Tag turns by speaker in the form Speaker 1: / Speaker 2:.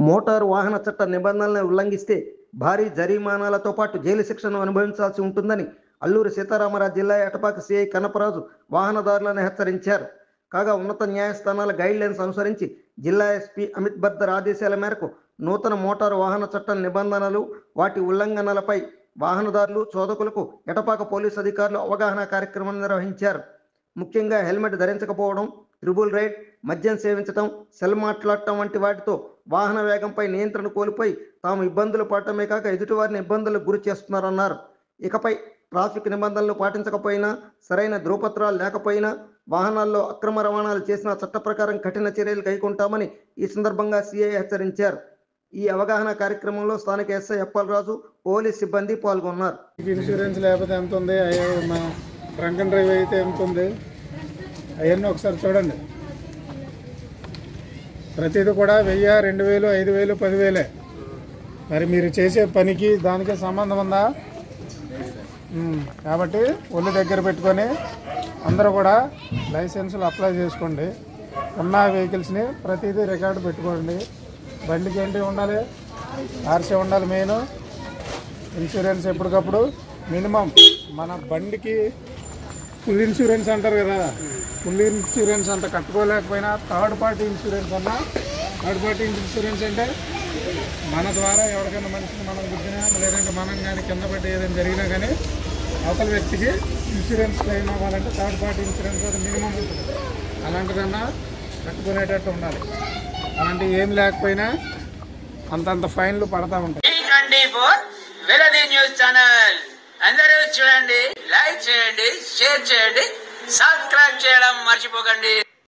Speaker 1: Motor వాహన చట్ట నిబంధనలను ఉల్లంఘిస్తే భారీ జరిమానాలతో పాటు జైలు శిక్షను అనుభవించాల్సి ఉంటుందని అల్లూరి సీతారామరాజు జిల్లా ఎటపాక సిఐ కనపరాజు వాహనదారులను హెచ్చరించారు. కాగా ఉన్నత న్యాయస్థానాల గైడ్లైన్స్ అనుసరించి జిల్లా ఎస్పీ అమిత్ బర్దర్ ఆదేశాల మేరకు నూతన మోటారు వాహన చట్టం నిబంధనలు, వాటి ఉల్లంఘనలపై వాహనదారులు, చోదకులకు ఎటపాక పోలీసు అధికారులు అవగాహన కార్యక్రమం నిర్వహించారు. ముఖ్యంగా హెల్మెట్ ధరించకపోవడం, ట్రిబుల్ రైడ్, మద్యం సేవించడం, సెల్ మాట్లాడటం వంటి వాటితో వాహన వేగంపై నియంత్రణ కోల్పోయి తాము ఇబ్బందులు పడటమే కాక ఎదుటివారిని ఇబ్బందులకు గురి చేస్తున్నారన్నారు. ఇకపై ట్రాఫిక్ నిబంధనలు పాటించకపోయినా, సరైన ధృవపత్రాలు లేకపోయినా, వాహనాల్లో అక్రమ రవాణాలు చేసిన చట్ట ప్రకారం కఠిన చర్యలు కైకొంటామని ఈ సందర్భంగా సిఐ హెచ్చరించారు. ఈ అవగాహన కార్యక్రమంలో స్థానిక ఎస్ఐ అప్పలరాజు, పోలీస్ సిబ్బంది పాల్గొన్నారు.
Speaker 2: ఇన్సూరెన్స్ లేకపోతే ఎంత ఉంది, డ్రంక్ అండ్ డ్రైవ్ అయితే ఎంత ఉంది, అవన్నీ ఒకసారి చూడండి. ప్రతిదీ కూడా 1000, 2000, 5000, 10,000. మరి మీరు చేసే పనికి దానికే సంబంధం ఉందా? కాబట్టి ఒళ్ళు దగ్గర పెట్టుకొని అందరూ కూడా లైసెన్సులు అప్లై చేసుకోండి. ఉన్న వెహికల్స్ని ప్రతిదీ రికార్డు పెట్టుకోండి. బండికి ఏంటి ఉండాలి? ఆర్సీ ఉండాలి. మెయిన్ ఇన్సూరెన్స్ ఎప్పటికప్పుడు మినిమం. మన బండికి ఫుల్ ఇన్సూరెన్స్ అంటారు కదా, ఫుల్ ఇన్సూరెన్స్ అంత కట్టుకోలేకపోయినా థర్డ్ పార్టీ ఇన్సూరెన్స్ అన్నా. థర్డ్ పార్టీ ఇన్సూరెన్స్ అంటే మన ద్వారా ఎవరికైనా మనిషిని మనం గుద్దినా, లేదంటే మనం కానీ కింద పట్టి ఏదైనా జరిగినా కానీ అవతల వ్యక్తికి ఇన్సూరెన్స్ క్లెయిమ్ అవ్వాలంటే థర్డ్ పార్టీ ఇన్సూరెన్స్ అది మినిమం ఉంటుంది. అలాంటిదన్నా కట్టుకునేటట్టు ఉండాలి. అలాంటివి ఏం లేకపోయినా అంతంత ఫైన్లు పడతా ఉంటాయి.
Speaker 3: న్యూస్ ఛానల్ అందరూ చూడండి, లైక్ చేయండి, షేర్ చేయండి, సబ్స్క్రైబ్ చేయడం మర్చిపోకండి.